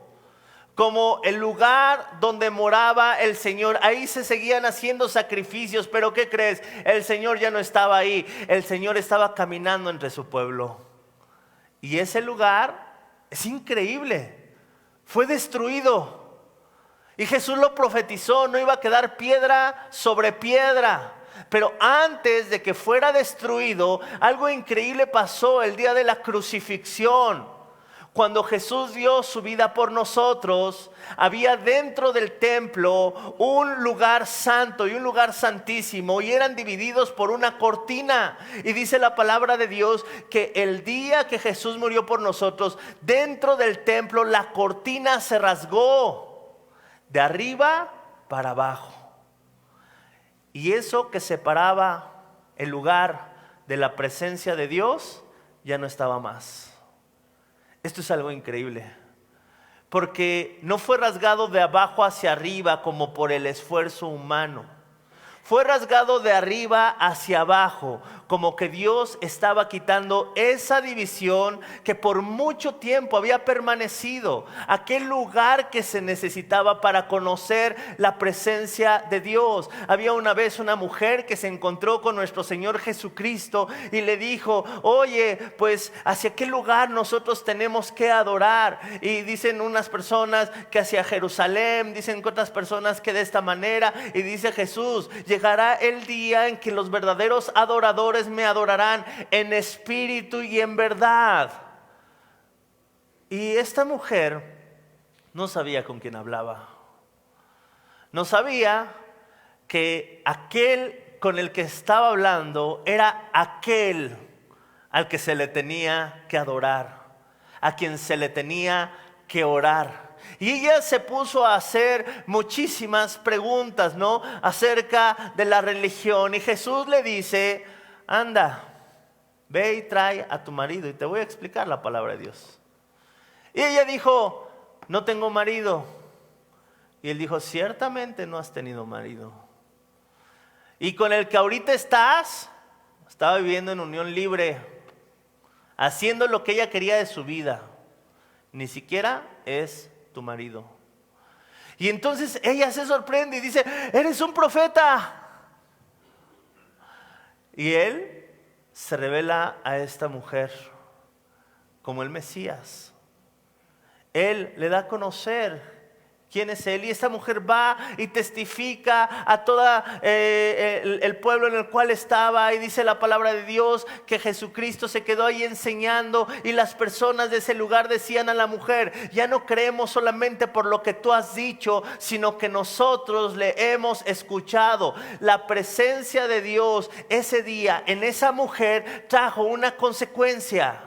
como el lugar donde moraba el Señor. Ahí se seguían haciendo sacrificios, pero ¿qué crees? El Señor ya no estaba ahí. El Señor estaba caminando entre su pueblo. Y ese lugar es increíble. Fue destruido. Y Jesús lo profetizó, no iba a quedar piedra sobre piedra. Pero antes de que fuera destruido, algo increíble pasó el día de la crucifixión. Cuando Jesús dio su vida por nosotros, había dentro del templo un lugar santo y un lugar santísimo, y eran divididos por una cortina. Y dice la palabra de Dios que el día que Jesús murió por nosotros, dentro del templo la cortina se rasgó de arriba para abajo. Y eso que separaba el lugar de la presencia de Dios ya no estaba más. Esto es algo increíble, porque no fue rasgado de abajo hacia arriba como por el esfuerzo humano. Fue rasgado de arriba hacia abajo, como que Dios estaba quitando esa división que por mucho tiempo había permanecido. Aquel lugar que se necesitaba para conocer la presencia de Dios. Había una vez una mujer que se encontró con nuestro Señor Jesucristo y le dijo, oye, pues hacia qué lugar nosotros tenemos que adorar. Y dicen unas personas que hacia Jerusalén, dicen otras personas que de esta manera. Y dice Jesús, llegará el día en que los verdaderos adoradores me adorarán en espíritu y en verdad. Y esta mujer no sabía con quién hablaba. No sabía que aquel con el que estaba hablando era aquel al que se le tenía que adorar, a quien se le tenía que orar. Y ella se puso a hacer muchísimas preguntas, ¿no?, acerca de la religión. Y Jesús le dice, anda, ve y trae a tu marido. Y te voy a explicar la palabra de Dios. Y ella dijo, no tengo marido. Y él dijo, ciertamente no has tenido marido. Y con el que ahorita estaba viviendo en unión libre, haciendo lo que ella quería de su vida. Ni siquiera es tu marido. Y entonces ella se sorprende y dice, eres un profeta. Y él se revela a esta mujer como el Mesías. Él le da a conocer quién es Él. Y esta mujer va y testifica a todo el pueblo en el cual estaba. Y dice la palabra de Dios que Jesucristo se quedó ahí enseñando. Y las personas de ese lugar decían a la mujer: ya no creemos solamente por lo que tú has dicho, sino que nosotros le hemos escuchado. La presencia de Dios ese día en esa mujer trajo una consecuencia.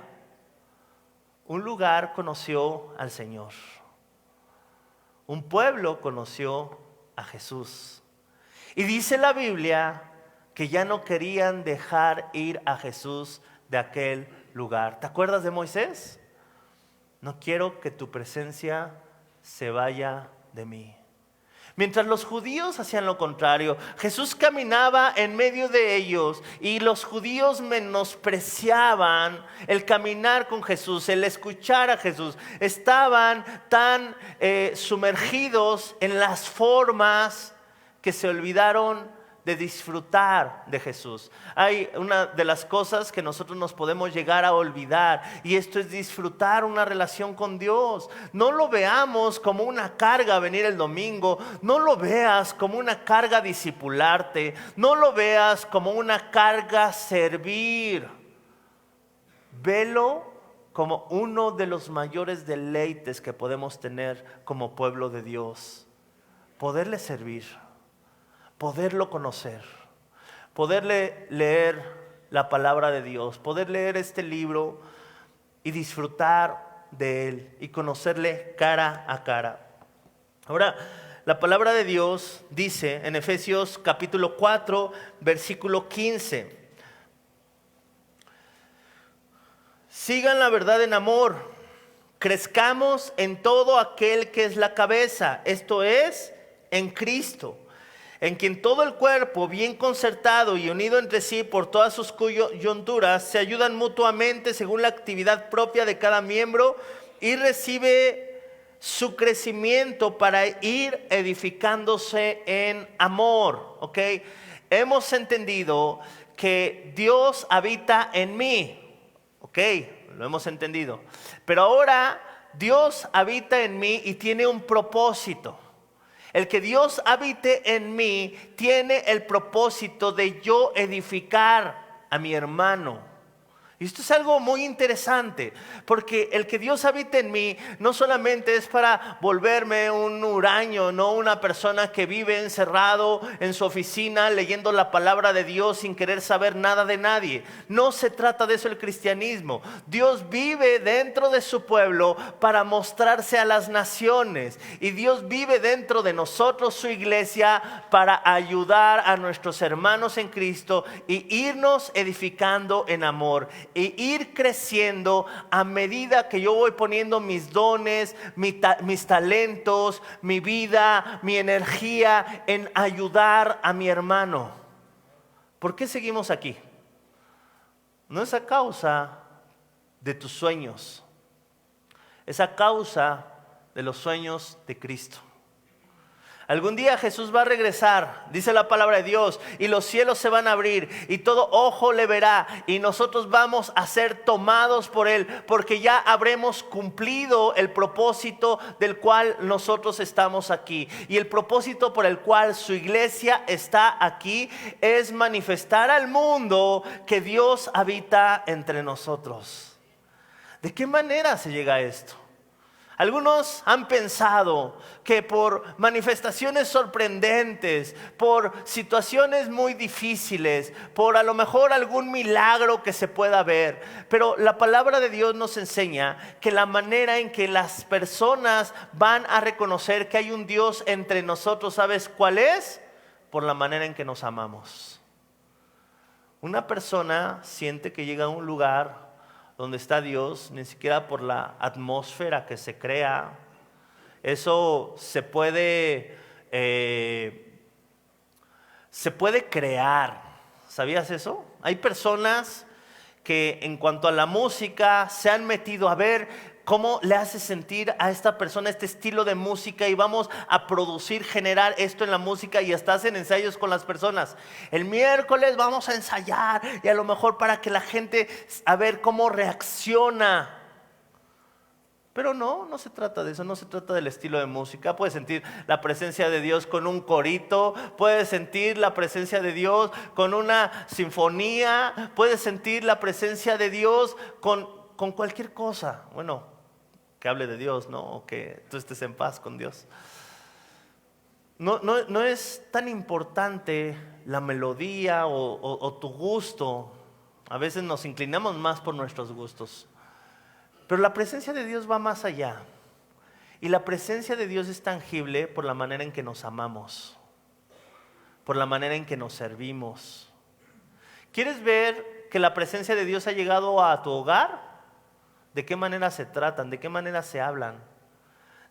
Un lugar conoció al Señor. Un pueblo conoció a Jesús. Y dice la Biblia que ya no querían dejar ir a Jesús de aquel lugar. ¿Te acuerdas de Moisés? No quiero que tu presencia se vaya de mí. Mientras los judíos hacían lo contrario, Jesús caminaba en medio de ellos y los judíos menospreciaban el caminar con Jesús, el escuchar a Jesús. Estaban tan sumergidos en las formas que se olvidaron de disfrutar de Jesús. Hay una de las cosas que nosotros nos podemos llegar a olvidar, y esto es disfrutar una relación con Dios. No lo veamos como una carga venir el domingo, no lo veas como una carga discipularte, no lo veas como una carga servir. Velo como uno de los mayores deleites que podemos tener como pueblo de Dios: poderle servir, poderlo conocer, poderle leer la palabra de Dios, poder leer este libro y disfrutar de él y conocerle cara a cara. Ahora, la palabra de Dios dice en Efesios capítulo 4, versículo 15: sigan la verdad en amor, crezcamos en todo aquel que es la cabeza, esto es, en Cristo, en quien todo el cuerpo, bien concertado y unido entre sí por todas sus coyunturas, se ayudan mutuamente según la actividad propia de cada miembro y recibe su crecimiento para ir edificándose en amor. ¿Ok? Hemos entendido que Dios habita en mí. ¿Ok? Lo hemos entendido. Pero ahora Dios habita en mí y tiene un propósito. El que Dios habite en mí tiene el propósito de yo edificar a mi hermano. Y esto es algo muy interesante, porque el que Dios habite en mí no solamente es para volverme un huraño, no una persona que vive encerrado en su oficina leyendo la palabra de Dios sin querer saber nada de nadie. No se trata de eso el cristianismo. Dios vive dentro de su pueblo para mostrarse a las naciones, y Dios vive dentro de nosotros, su iglesia, para ayudar a nuestros hermanos en Cristo y irnos edificando en amor. Y ir creciendo a medida que yo voy poniendo mis dones, mis talentos, mi vida, mi energía en ayudar a mi hermano. ¿Por qué seguimos aquí? No es a causa de tus sueños, es a causa de los sueños de Cristo. Algún día Jesús va a regresar, dice la palabra de Dios, y los cielos se van a abrir y todo ojo le verá, y nosotros vamos a ser tomados por Él, porque ya habremos cumplido el propósito del cual nosotros estamos aquí. Y el propósito por el cual su iglesia está aquí es manifestar al mundo que Dios habita entre nosotros. ¿De qué manera se llega a esto? Algunos han pensado que por manifestaciones sorprendentes, por situaciones muy difíciles, por a lo mejor algún milagro que se pueda ver. Pero la palabra de Dios nos enseña que la manera en que las personas van a reconocer que hay un Dios entre nosotros, ¿sabes cuál es? Por la manera en que nos amamos. Una persona siente que llega a un lugar donde está Dios, ni siquiera por la atmósfera que se crea. Eso se puede crear. ¿Sabías eso? Hay personas que en cuanto a la música se han metido a ver cómo le hace sentir a esta persona este estilo de música, y vamos a producir, generar esto en la música, y hasta hacen ensayos con las personas. El miércoles vamos a ensayar, y a lo mejor para que la gente a ver cómo reacciona. Pero no se trata de eso, no se trata del estilo de música. Puedes sentir la presencia de Dios con un corito, puedes sentir la presencia de Dios con una sinfonía, puedes sentir la presencia de Dios con cualquier cosa. Bueno, que hable de Dios, ¿no? O que tú estés en paz con Dios. No es tan importante la melodía o tu gusto. A veces nos inclinamos más por nuestros gustos. Pero la presencia de Dios va más allá. Y la presencia de Dios es tangible por la manera en que nos amamos, por la manera en que nos servimos. ¿Quieres ver que la presencia de Dios ha llegado a tu hogar? ¿De qué manera se tratan? ¿De qué manera se hablan?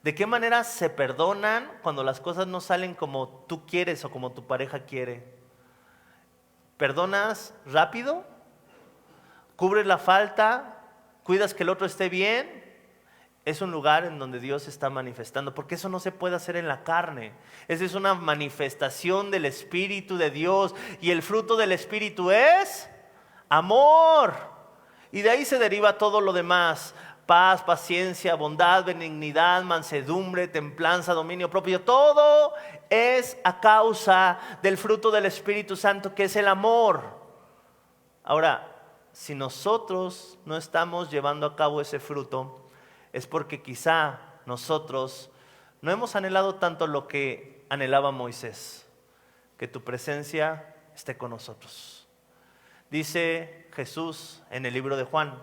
¿De qué manera se perdonan cuando las cosas no salen como tú quieres o como tu pareja quiere? ¿Perdonas rápido? ¿Cubres la falta? ¿Cuidas que el otro esté bien? Es un lugar en donde Dios está manifestando, porque eso no se puede hacer en la carne. Esa es una manifestación del Espíritu de Dios, y el fruto del Espíritu es amor. Y de ahí se deriva todo lo demás: paz, paciencia, bondad, benignidad, mansedumbre, templanza, dominio propio. Todo es a causa del fruto del Espíritu Santo, que es el amor. Ahora, si nosotros no estamos llevando a cabo ese fruto, es porque quizá nosotros no hemos anhelado tanto lo que anhelaba Moisés, que tu presencia esté con nosotros. Dice Jesús en el libro de Juan: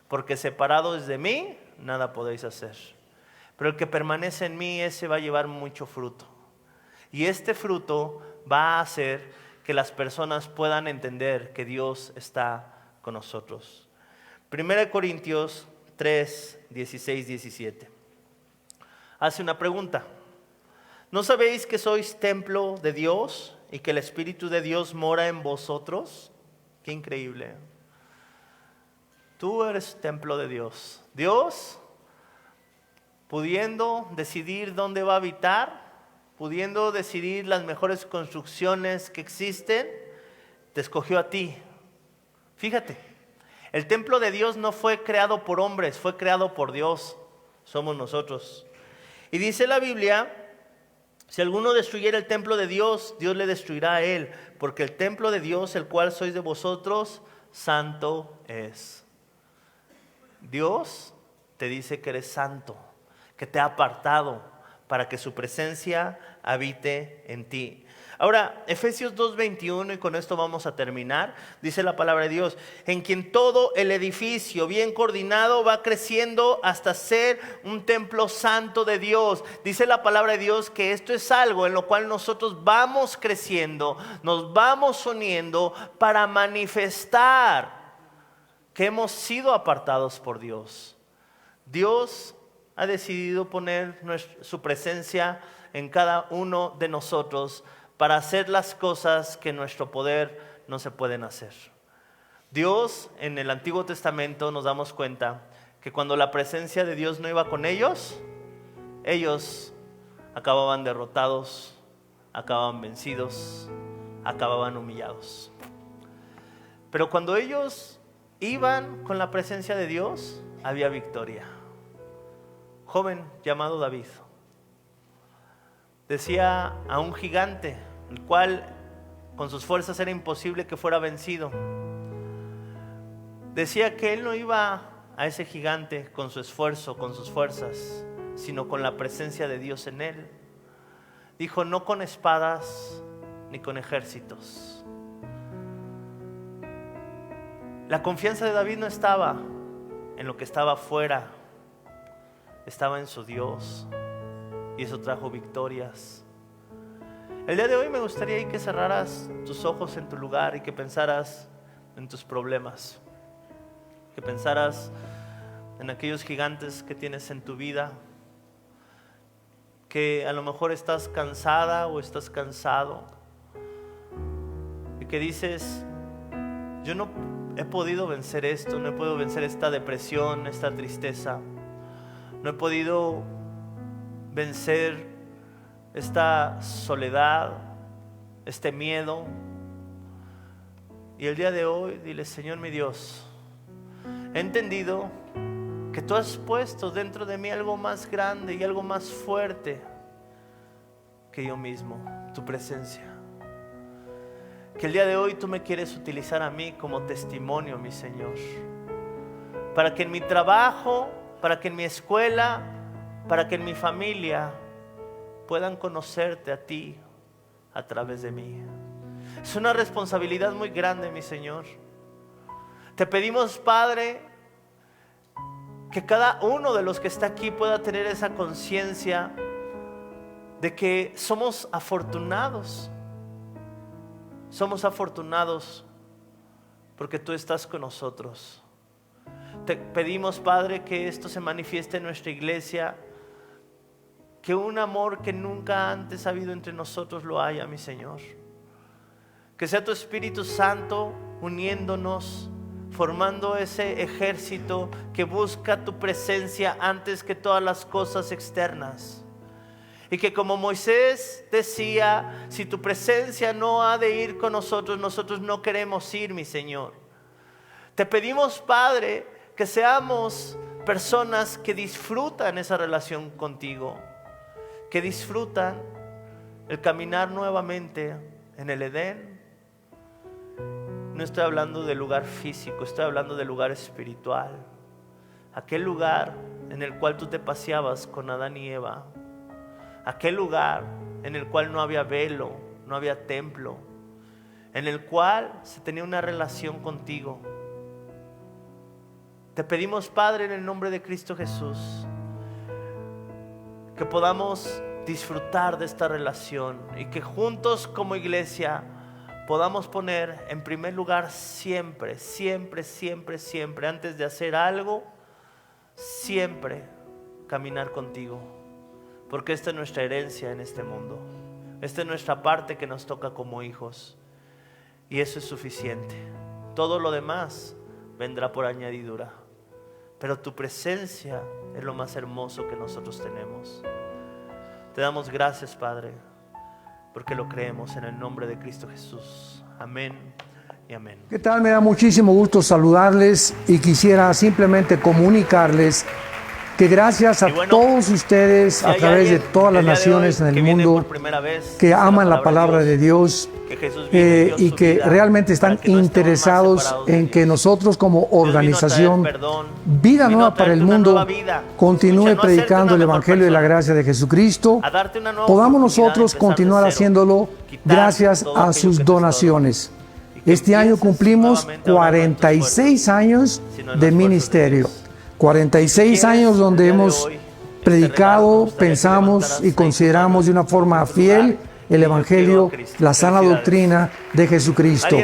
porque separados de mí, nada podéis hacer. Pero el que permanece en mí, ese va a llevar mucho fruto. Y este fruto va a hacer que las personas puedan entender que Dios está con nosotros. 1 Corintios 3, 16, 17. Hace una pregunta. ¿No sabéis que sois templo de Dios y que el Espíritu de Dios mora en vosotros? Qué increíble. Tú eres templo de Dios. Dios, pudiendo decidir dónde va a habitar, pudiendo decidir las mejores construcciones que existen, te escogió a ti. Fíjate, el templo de Dios no fue creado por hombres, fue creado por Dios. Somos nosotros. Y dice la Biblia: si alguno destruyera el templo de Dios, Dios le destruirá a él, porque el templo de Dios, el cual sois de vosotros, santo es. Dios te dice que eres santo, que te ha apartado para que su presencia habite en ti. Ahora, Efesios 2:21, y con esto vamos a terminar, dice la palabra de Dios: en quien todo el edificio bien coordinado va creciendo hasta ser un templo santo de Dios. Dice la palabra de Dios que esto es algo en lo cual nosotros vamos creciendo, nos vamos uniendo para manifestar que hemos sido apartados por Dios. Dios ha decidido poner su presencia en cada uno de nosotros para hacer las cosas que en nuestro poder no se pueden hacer. Dios, en el Antiguo Testamento nos damos cuenta que cuando la presencia de Dios no iba con ellos, ellos acababan derrotados, acababan vencidos, acababan humillados. Pero cuando ellos iban con la presencia de Dios, había victoria. Joven llamado David decía a un gigante, el cual con sus fuerzas era imposible que fuera vencido. Decía que él no iba a ese gigante con su esfuerzo, con sus fuerzas, sino con la presencia de Dios en él. Dijo: no con espadas ni con ejércitos. La confianza de David no estaba en lo que estaba afuera, estaba en su Dios, y eso trajo victorias. El día de hoy me gustaría que cerraras tus ojos en tu lugar y que pensaras en tus problemas, que pensaras en aquellos gigantes que tienes en tu vida, que a lo mejor estás cansada o estás cansado, y que dices: yo no he podido vencer esto, no he podido vencer esta depresión, esta tristeza, no he podido vencer esta soledad, este miedo. Y el día de hoy dile: Señor mi Dios, he entendido que tú has puesto dentro de mí algo más grande y algo más fuerte que yo mismo, tu presencia. Que el día de hoy tú me quieres utilizar a mí como testimonio, mi Señor, para que en mi trabajo, para que en mi escuela, para que en mi familia puedan conocerte a ti a través de mí. Es una responsabilidad muy grande, mi Señor. Te pedimos, Padre, que cada uno de los que está aquí pueda tener esa conciencia de que somos afortunados. Somos afortunados porque tú estás con nosotros. Te pedimos, Padre, que esto se manifieste en nuestra iglesia, que un amor que nunca antes ha habido entre nosotros lo haya, mi Señor. Que sea tu Espíritu Santo uniéndonos, formando ese ejército que busca tu presencia antes que todas las cosas externas. Y que como Moisés decía, si tu presencia no ha de ir con nosotros, nosotros no queremos ir, mi Señor. Te pedimos, Padre, que seamos personas que disfrutan esa relación contigo, que disfrutan el caminar nuevamente en el Edén. No estoy hablando del lugar físico, estoy hablando del lugar espiritual. Aquel lugar en el cual tú te paseabas con Adán y Eva. Aquel lugar en el cual no había velo, no había templo, en el cual se tenía una relación contigo. Te pedimos, Padre, en el nombre de Cristo Jesús, que podamos disfrutar de esta relación y que juntos como iglesia podamos poner en primer lugar siempre, siempre, siempre, siempre, antes de hacer algo, siempre caminar contigo. Porque esta es nuestra herencia en este mundo. Esta es nuestra parte que nos toca como hijos. Y eso es suficiente. Todo lo demás vendrá por añadidura. Pero tu presencia es lo más hermoso que nosotros tenemos. Te damos gracias, Padre, porque lo creemos en el nombre de Cristo Jesús. Amén y amén. ¿Qué tal? Me da muchísimo gusto saludarles y quisiera simplemente comunicarles que gracias a todos ustedes a través de todas las naciones en el mundo que aman la palabra de Dios y que realmente están interesados en que nosotros como organización Vida Nueva para el Mundo continúe predicando el Evangelio de la gracia de Jesucristo, podamos nosotros continuar haciéndolo gracias a sus donaciones. Este año cumplimos 46 años de ministerio. 46 años donde hemos predicado, pensamos y consideramos de una forma fiel el Evangelio, la sana doctrina de Jesucristo.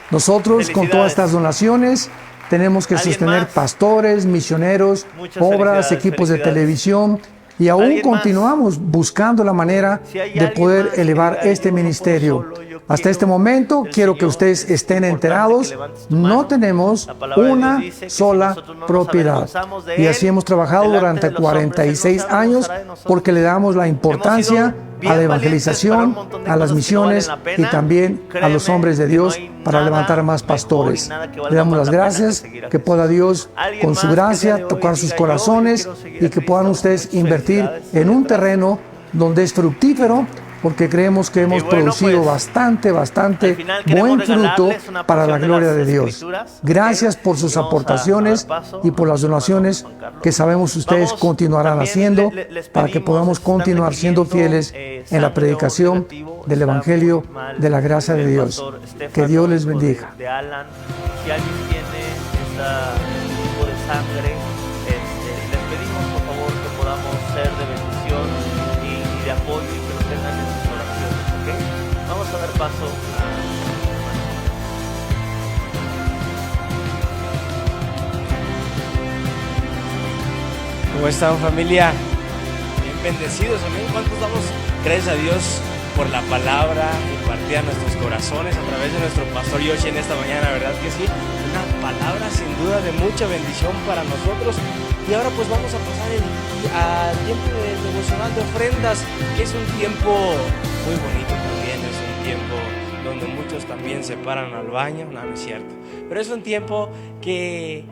Nosotros con todas estas donaciones tenemos que sostener pastores, misioneros, obras, equipos de televisión y aún continuamos buscando la manera de poder elevar este ministerio. Hasta este momento quiero que ustedes estén enterados, no tenemos una sola propiedad. Y así hemos trabajado durante 46 años porque le damos la importancia a la evangelización, a las misiones y también a los hombres de Dios para levantar más pastores. Le damos las gracias, que pueda Dios con su gracia tocar sus corazones y que puedan ustedes invertir en un terreno donde es fructífero, porque creemos que hemos producido bastante buen fruto para la gloria de Dios. Gracias por sus aportaciones y por las donaciones que sabemos ustedes continuarán haciendo para que podamos continuar siendo fieles en la predicación del Evangelio de la gracia de Dios. Que Dios les bendiga. Si alguien tiene este tipo de sangre, les pedimos por favor que podamos ser de bendición y de apoyo y que lo tengan en sus oraciones, ¿ok? Vamos a dar paso a... ¿Cómo están, familia? Bien bendecidos, amén. ¿Cuántos damos gracias a Dios por la palabra impartida a nuestros corazones a través de nuestro pastor Yoshi en esta mañana? ¿Verdad que sí? Una palabra sin duda de mucha bendición para nosotros. Y ahora pues vamos a pasar al tiempo de devocional de ofrendas, que es un tiempo muy bonito también, es un tiempo donde muchos también se paran al baño, no es cierto, pero es un tiempo que